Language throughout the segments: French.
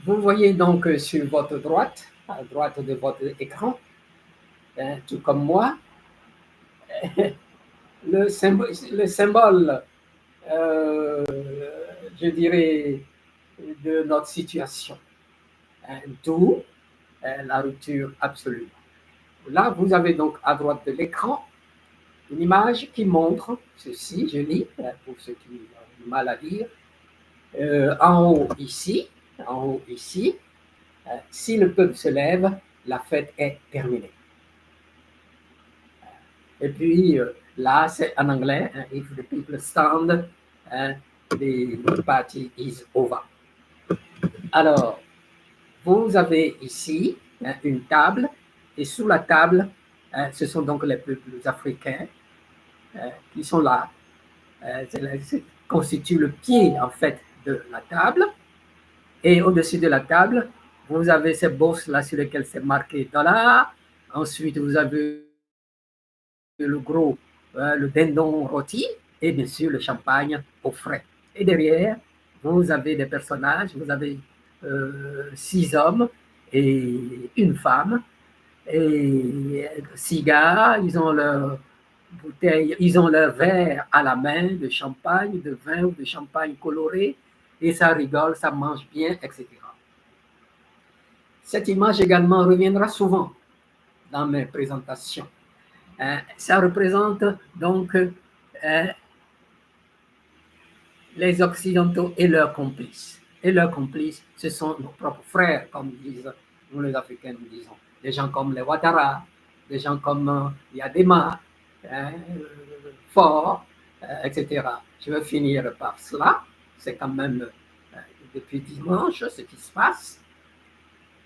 Vous voyez donc sur votre droite, à droite de votre écran, tout comme moi, le symbole euh, je dirais, de notre situation, d'où la rupture absolue. Là, vous avez donc à droite de l'écran une image qui montre ceci, je lis, pour ceux qui ont du mal à lire, en haut ici, si le peuple se lève, la fête est terminée. Et puis là, c'est en anglais, if the people stand, the party is over. Alors, vous avez ici une table, et sous la table, ce sont donc les peuples africains qui sont là. Constitue le pied, en fait, de la table. Et au-dessus de la table, vous avez ces bosses là sur lesquelles c'est marqué dollar. Ensuite, vous avez le gros, le dindon rôti et bien sûr le champagne au frais. Et derrière, vous avez des personnages, vous avez 6 hommes et une femme, et 6 gars, ils ont leur bouteille, ils ont leur verre à la main de champagne, de vin ou de champagne coloré, et ça rigole, ça mange bien, etc. Cette image également reviendra souvent dans mes présentations. Ça représente donc les Occidentaux et leurs complices. Et leurs complices, ce sont nos propres frères, comme disent nous les Africains, nous disons. Des gens comme les Ouattara, des gens comme Yadema, Faure, etc. Je vais finir par cela. C'est quand même depuis dimanche ce qui se passe.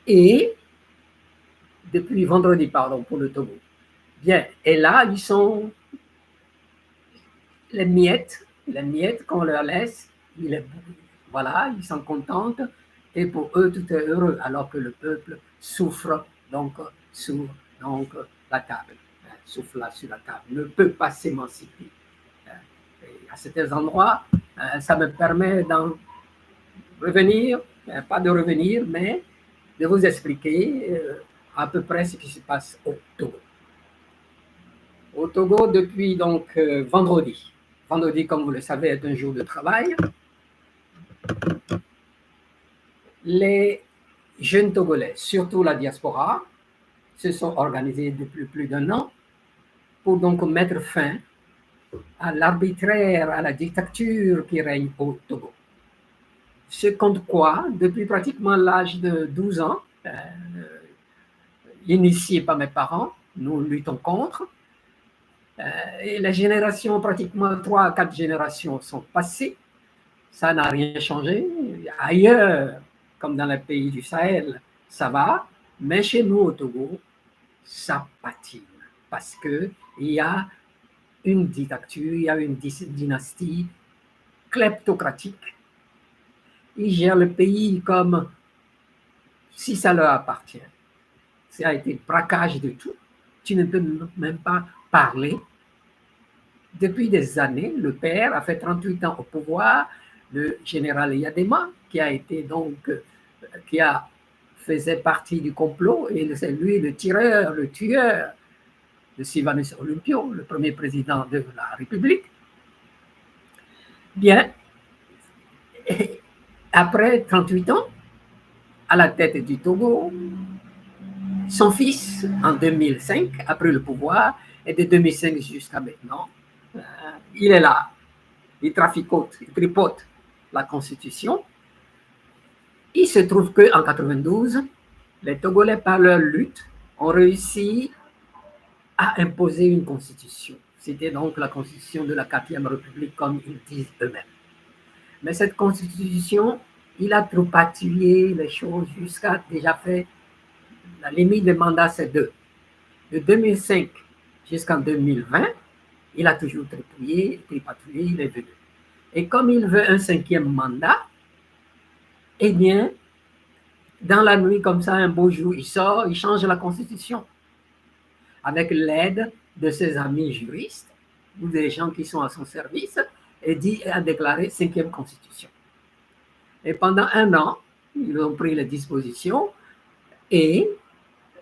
Et depuis vendredi, pardon, pour le Togo. Bien, et là, ils sont les miettes qu'on leur laisse, voilà, ils s'en contentent, et pour eux, tout est heureux, alors que le peuple souffre donc sur donc, la table, souffle là sur la table, ne peut pas s'émanciper. Et à certains endroits, ça me permet d'en revenir, pas de revenir, mais de vous expliquer à peu près ce qui se passe au Togo. Au Togo, depuis donc vendredi. Vendredi, comme vous le savez, est un jour de travail. Les jeunes Togolais, surtout la diaspora, se sont organisés depuis plus d'un an pour donc mettre fin à l'arbitraire, à la dictature qui règne au Togo. Ce compte quoi, depuis pratiquement l'âge de 12 ans, initié par mes parents, nous luttons contre. Et les générations, pratiquement 3 à 4 générations sont passées. Ça n'a rien changé. Ailleurs, comme dans les pays du Sahel, ça va. Mais chez nous, au Togo, ça patine. Parce qu'il y a une dictature, il y a une dynastie kleptocratique. Ils gèrent le pays comme si ça leur appartient. Ça a été le braquage de tout. Tu ne peux même pas parler. Depuis des années, le père a fait 38 ans au pouvoir, le général Yadema, qui a été donc, faisait partie du complot, et c'est lui le tireur, le tueur de Sylvanus Olympio, le premier président de la République. Bien, et après 38 ans, à la tête du Togo, son fils, en 2005, a pris le pouvoir, et de 2005 jusqu'à maintenant, il est là. Il traficote, il tripote la Constitution. Il se trouve qu'en 92, les Togolais, par leur lutte, ont réussi à imposer une constitution. C'était donc la constitution de la 4e République, comme ils disent eux-mêmes. Mais cette constitution, il a trop patouillé les choses jusqu'à déjà fait, la limite des mandats, c'est 2. De 2005 jusqu'en 2020, il a toujours tripatouillé, il est venu. Et comme il veut un 5e mandat, eh bien, dans la nuit, comme ça, un beau jour, il sort, il change la Constitution avec l'aide de ses amis juristes ou des gens qui sont à son service, et a déclaré 5e Constitution. Et pendant un an, ils ont pris les dispositions et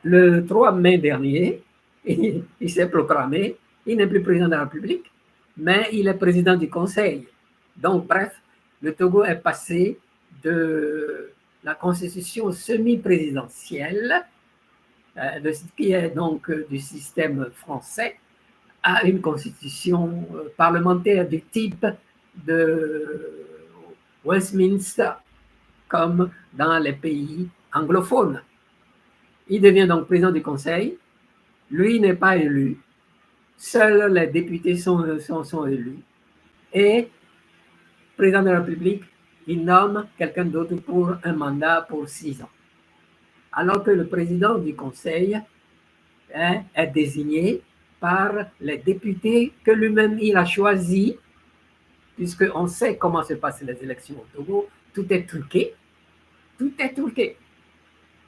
le 3 mai dernier, il s'est proclamé, il n'est plus président de la République, mais il est président du Conseil. Donc, bref, le Togo est passé de la constitution semi-présidentielle, de ce qui est donc du système français, à une constitution parlementaire du type de Westminster, comme dans les pays anglophones. Il devient donc président du Conseil. Lui n'est pas élu. Seuls les députés sont élus. Et président de la République, il nomme quelqu'un d'autre pour un mandat pour 6 ans. Alors que le président du Conseil est désigné par les députés que lui-même il a choisis, puisqu'on sait comment se passent les élections au Togo. Tout est truqué. Tout est truqué.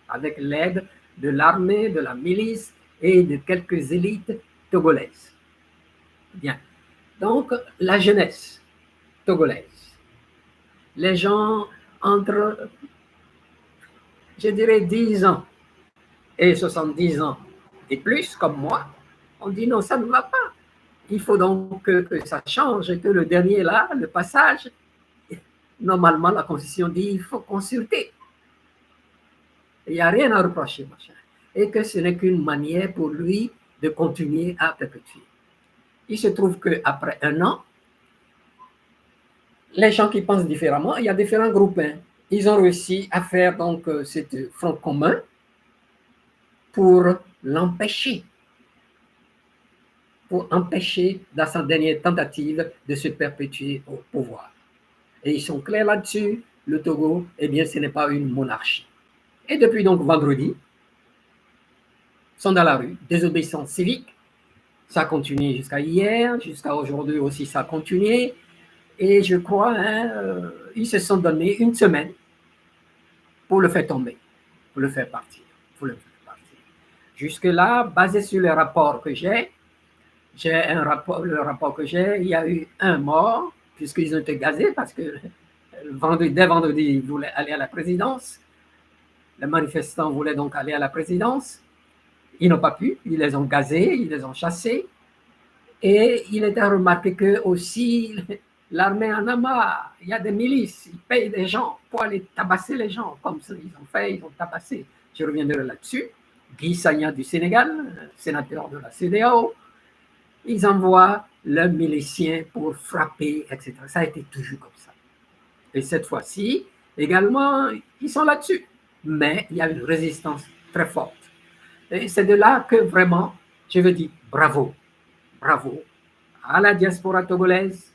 Avec l'aide de l'armée, de la milice et de quelques élites togolaises. Bien. Donc, la jeunesse togolaise. Les gens entre, je dirais, 10 ans et 70 ans et plus, comme moi, on dit non, ça ne va pas. Il faut donc que ça change et que le dernier là, le passage, normalement, la Constitution dit il faut consulter. Il n'y a rien à reprocher, machin. Et que ce n'est qu'une manière pour lui de continuer à perpétuer. Il se trouve qu'après 1 an, les gens qui pensent différemment, il y a différents groupes. Ils ont réussi à faire donc ce front commun pour l'empêcher, pour empêcher dans sa dernière tentative de se perpétuer au pouvoir. Et ils sont clairs là-dessus, le Togo, eh bien, ce n'est pas une monarchie. Et depuis donc vendredi, ils sont dans la rue, désobéissance civique, ça a continué jusqu'à hier, jusqu'à aujourd'hui aussi ça a continué, et je crois, ils se sont donné 1 semaine pour le faire tomber, pour le faire partir, Jusque-là, basé sur les rapports que j'ai le rapport que j'ai, il y a eu 1 mort, puisqu'ils ont été gazés, parce que dès vendredi, ils voulaient aller à la présidence. Les manifestants voulaient donc aller à la présidence. Ils n'ont pas pu, ils les ont gazés, ils les ont chassés. Et il est à remarquer que aussi l'armée en a marre. Il y a des milices, ils payent des gens pour aller tabasser les gens, comme ça ils ont fait, ils ont tabassé. Je reviendrai là-dessus. Guy Sagna du Sénégal, sénateur de la CEDEAO, ils envoient leurs miliciens pour frapper, etc. Ça a été toujours comme ça. Et cette fois-ci, également, ils sont là-dessus. Mais il y a une résistance très forte. Et c'est de là que vraiment, je veux dire bravo, bravo à la diaspora togolaise.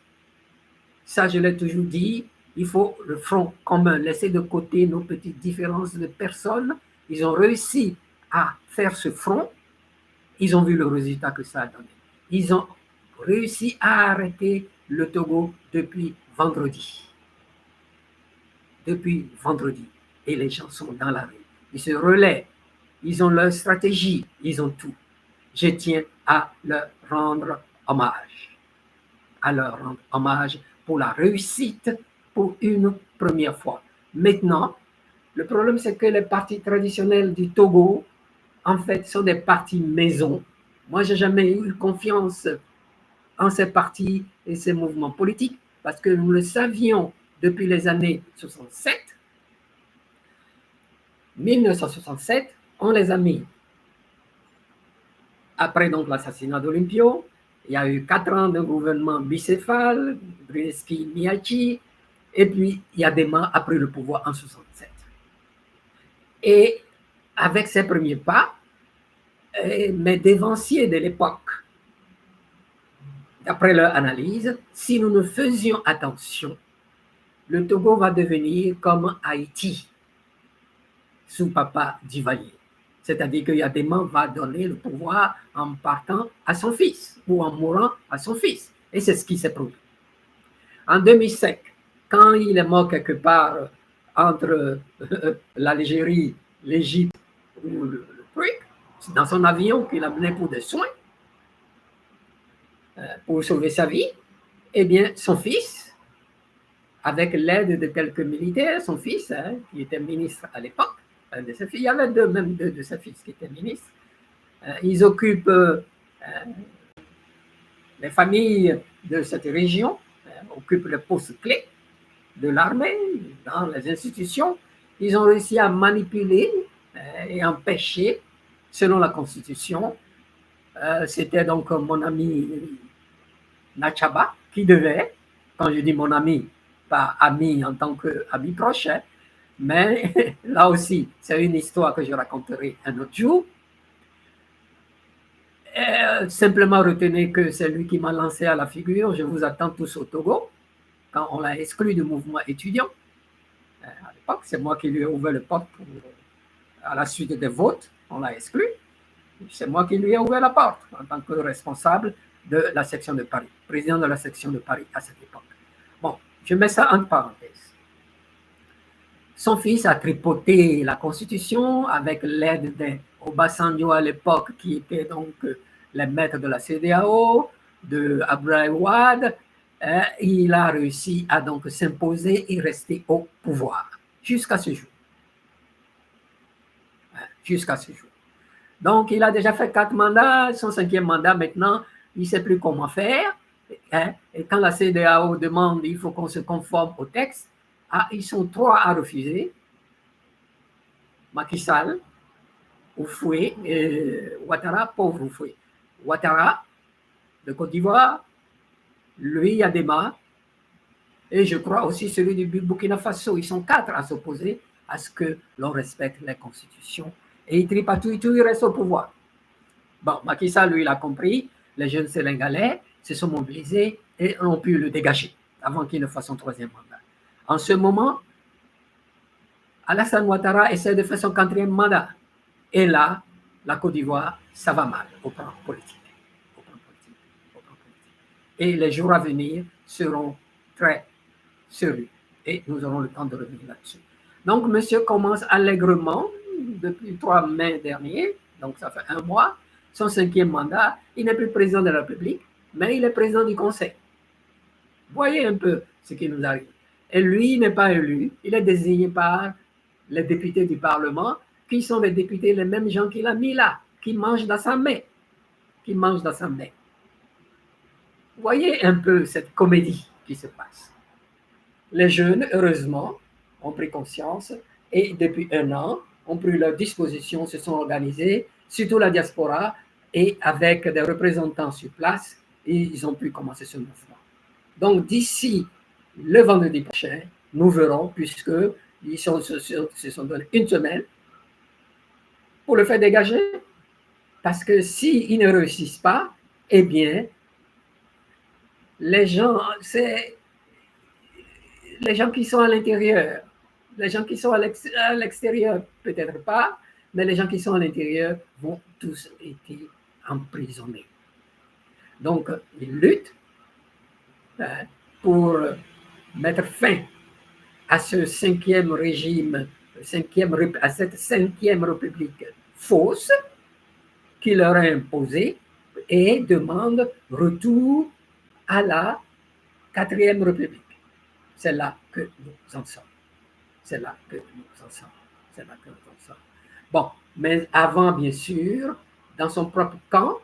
Ça, je l'ai toujours dit, il faut le front commun, laisser de côté nos petites différences de personnes. Ils ont réussi à faire ce front. Ils ont vu le résultat que ça a donné. Ils ont réussi à arrêter le Togo depuis vendredi. Depuis vendredi. Et les gens sont dans la rue. Ils se relaient. Ils ont leur stratégie. Ils ont tout. Je tiens à leur rendre hommage. À leur rendre hommage pour la réussite pour une première fois. Maintenant, le problème, c'est que les partis traditionnels du Togo, en fait, sont des partis maison. Moi, je n'ai jamais eu confiance en ces partis et ces mouvements politiques parce que nous le savions depuis les années 67. 1967, on les a mis. Après donc l'assassinat d'Olympio, il y a eu 4 ans de gouvernement bicéphale, Brzezinski, Miachi, et puis Yadema a pris le pouvoir en 67. Et avec ses premiers pas, mes dévanciers de l'époque, d'après leur analyse, si nous ne faisions attention, le Togo va devenir comme Haïti, sous Papa Duvalier. C'est-à-dire que Yadema va donner le pouvoir en partant à son fils ou en mourant à son fils. Et c'est ce qui s'est produit. En 2005, quand il est mort quelque part entre l'Algérie, l'Égypte ou le truc, dans son avion qu'il amenait pour des soins, pour sauver sa vie, eh bien, son fils avec l'aide de quelques militaires, son fils, qui était ministre à l'époque, de ses fils, il y avait même deux de ses fils qui étaient ministres, ils occupent les familles de cette région, occupent les postes clés de l'armée, dans les institutions. Ils ont réussi à manipuler et empêcher, selon la Constitution, c'était donc mon ami Nachaba qui devait, quand je dis mon ami, pas ami en tant qu'ami proche, mais là aussi, c'est une histoire que je raconterai un autre jour. Simplement retenez que c'est lui qui m'a lancé à la figure. Je vous attends tous au Togo, quand on l'a exclu du mouvement étudiant. À l'époque, c'est moi qui lui ai ouvert le porte à la suite des votes, on l'a exclu. C'est moi qui lui ai ouvert la porte en tant que responsable de la section de Paris, président de la section de Paris à cette époque. Bon, je mets ça entre parenthèses. Son fils a tripoté la Constitution avec l'aide des Obasanjo à l'époque, qui étaient donc les maîtres de la CEDEAO, de Abdoulaye Wade. Il a réussi à donc s'imposer et rester au pouvoir jusqu'à ce jour. Jusqu'à ce jour. Donc, il a déjà fait 4 mandats, son 5e mandat maintenant, il ne sait plus comment faire. Et quand la CEDEAO demande, il faut qu'on se conforme au texte, ils sont 3 à refuser. Macky Sall, Houphouët, Ouattara, pauvre Houphouët. Ouattara, de Côte d'Ivoire, lui, Adema, et je crois aussi celui du Burkina Faso. Ils sont 4 à s'opposer à ce que l'on respecte les constitutions. Et il tripatouille tout, il reste au pouvoir. Bon, Macky Sall, lui, il a compris. Les jeunes sénégalais se sont mobilisés et ont pu le dégager avant qu'il ne fasse son 3e mandat. En ce moment, Alassane Ouattara essaie de faire son 4e mandat. Et là, la Côte d'Ivoire, ça va mal au plan politique. Et les jours à venir seront très sérieux. Et nous aurons le temps de revenir là-dessus. Donc, monsieur commence allègrement, depuis 3 mai dernier, donc ça fait 1 mois, son 5e mandat. Il n'est plus président de la République, mais il est président du Conseil. Voyez un peu ce qui nous arrive. Et lui n'est pas élu, il est désigné par les députés du Parlement, qui sont les députés, les mêmes gens qu'il a mis là, qui mangent dans sa main. Qui mangent dans sa main. Voyez un peu cette comédie qui se passe. Les jeunes, heureusement, ont pris conscience et depuis 1 an, ont pris leur disposition, se sont organisés, surtout la diaspora, et avec des représentants sur place, ils ont pu commencer ce mouvement. Donc d'ici le vendredi prochain, nous verrons, puisqu'ils se sont donné 1 semaine pour le faire dégager, parce que s'ils ne réussissent pas, eh bien, les gens qui sont à l'intérieur, les gens qui sont à l'extérieur, peut-être pas, mais les gens qui sont à l'intérieur vont tous être emprisonnés. Donc, ils luttent pour mettre fin à ce 5e régime, à cette 5e république fausse qui leur est imposée et demande retour à la 4e république. C'est là que nous en sommes. C'est là que nous en sommes. C'est là que nous en sommes. Bon, mais avant, bien sûr, dans son propre camp,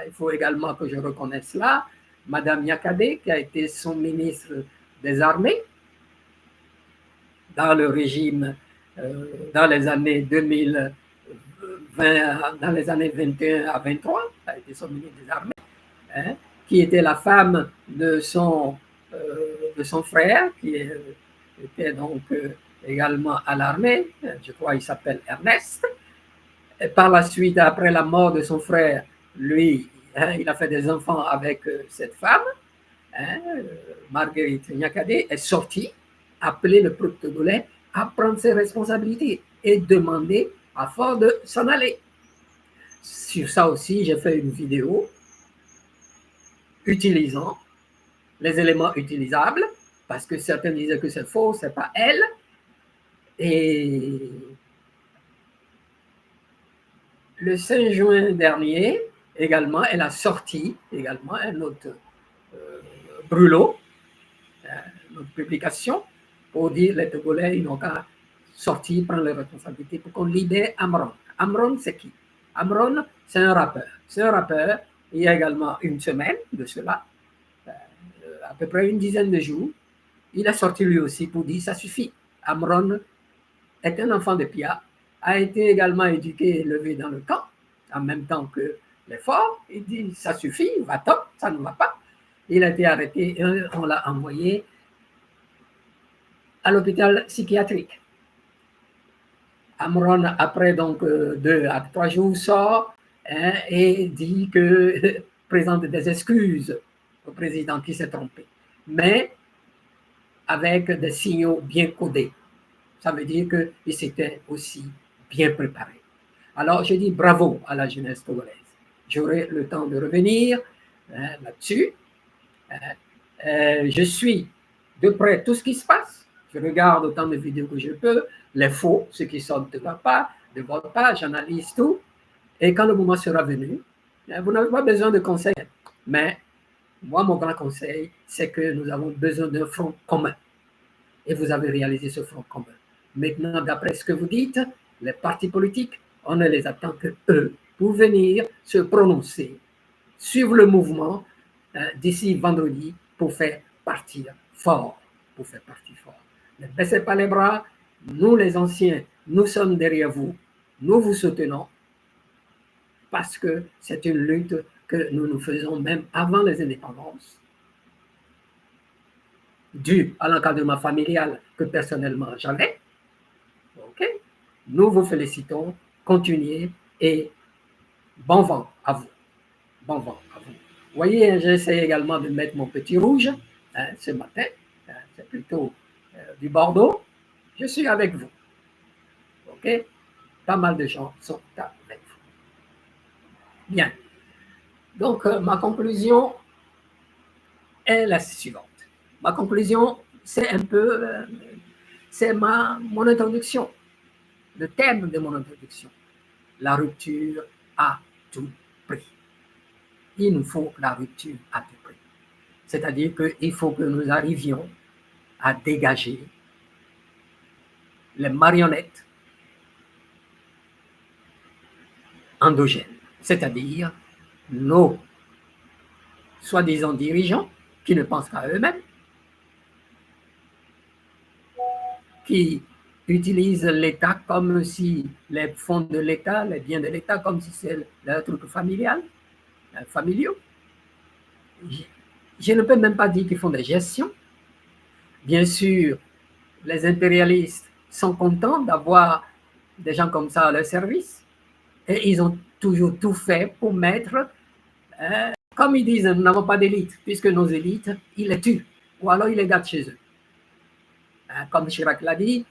il faut également que je reconnaisse cela, Madame Yakadé, qui a été son ministre des Armées dans le régime, dans les années 2020, dans les années 21 à 23, a été son ministre des Armées, qui était la femme de son frère, qui était donc également à l'armée, je crois qu'il s'appelle Ernest. Et par la suite, après la mort de son frère, lui, il a fait des enfants avec cette femme. Marguerite Nyakadé est sortie, appelée le peuple togolais à prendre ses responsabilités et demander à Ford de s'en aller. Sur ça aussi, j'ai fait une vidéo utilisant les éléments utilisables, parce que certains disaient que c'est faux, c'est pas elle. Et le 5 juin dernier, également, elle a sorti également un autre brûlot, notre publication pour dire les Togolais, ils n'ont qu'à sortir, prendre les responsabilités pour qu'on libère Amron. Amron, c'est qui? Amron, c'est un rappeur. C'est un rappeur, il y a également une semaine de cela, à peu près une dizaine de jours, il a sorti lui aussi pour dire ça suffit. Amron est un enfant de Pia, a été également éduqué et élevé dans le camp, en même temps que les forts. Il dit ça suffit, va-t'en, ça ne va pas. Il a été arrêté et on l'a envoyé à l'hôpital psychiatrique. Amron, après donc 2 à 3 jours, sort et dit que présente des excuses au président qui s'est trompé, mais avec des signaux bien codés. Ça veut dire qu'il s'était aussi bien préparé. Alors, je dis bravo à la jeunesse togolaise. J'aurai le temps de revenir là-dessus. Je suis de près tout ce qui se passe. Je regarde autant de vidéos que je peux, les faux, ceux qui sortent de ma part, de votre part, j'analyse tout. Et quand le moment sera venu, vous n'avez pas besoin de conseils. Mais moi, mon grand conseil, c'est que nous avons besoin d'un front commun. Et vous avez réalisé ce front commun. Maintenant, d'après ce que vous dites, les partis politiques, on ne les attend que eux pour venir se prononcer, suivre le mouvement d'ici vendredi pour faire partir fort. Pour faire partir fort. Ne baissez pas les bras. Nous, les anciens, nous sommes derrière vous. Nous vous soutenons parce que c'est une lutte que nous faisons même avant les indépendances, due à l'encadrement familial que personnellement j'avais. Ok, nous vous félicitons, continuez et bon vent à vous. Bon vent à vous. Vous voyez, j'essaie également de mettre mon petit rouge ce matin. C'est plutôt du Bordeaux. Je suis avec vous. Ok, pas mal de gens sont avec vous. Bien. Donc, ma conclusion est la suivante. Ma conclusion, c'est un peu, c'est mon introduction, le thème de mon introduction. La rupture à tout prix. Il nous faut la rupture à tout prix. C'est-à-dire qu'il faut que nous arrivions à dégager les marionnettes endogènes, c'est-à-dire nos soi-disant dirigeants qui ne pensent qu'à eux-mêmes, qui utilisent l'État comme si les fonds de l'État, les biens de l'État, comme si c'est un truc familial, familiaux. Je ne peux même pas dire qu'ils font des gestions. Bien sûr, les impérialistes sont contents d'avoir des gens comme ça à leur service et ils ont toujours tout fait pour mettre, comme ils disent, nous n'avons pas d'élite, puisque nos élites, ils les tuent ou alors ils les gardent chez eux. Comme Chirac l'a dit,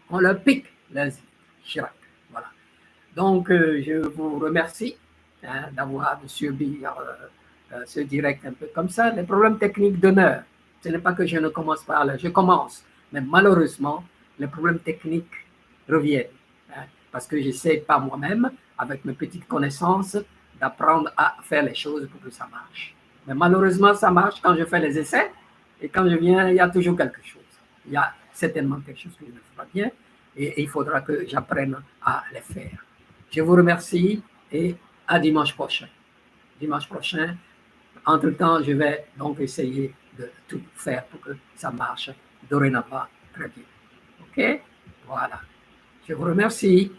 on leur pique les Chirac. Voilà. Donc, je vous remercie d'avoir suivi ce direct un peu comme ça. Les problèmes techniques demeurent. Ce n'est pas que je ne commence pas là, je commence. Mais malheureusement, les problèmes techniques reviennent. Parce que j'essaie par moi-même, avec mes petites connaissances, d'apprendre à faire les choses pour que ça marche. Mais malheureusement, ça marche quand je fais les essais. Et quand je viens, il y a toujours quelque chose. Il y a certainement quelque chose que je ne fais pas bien. Et il faudra que j'apprenne à les faire. Je vous remercie et à dimanche prochain. Dimanche prochain, entre-temps, je vais donc essayer de tout faire pour que ça marche dorénavant très bien. OK? Voilà. Je vous remercie.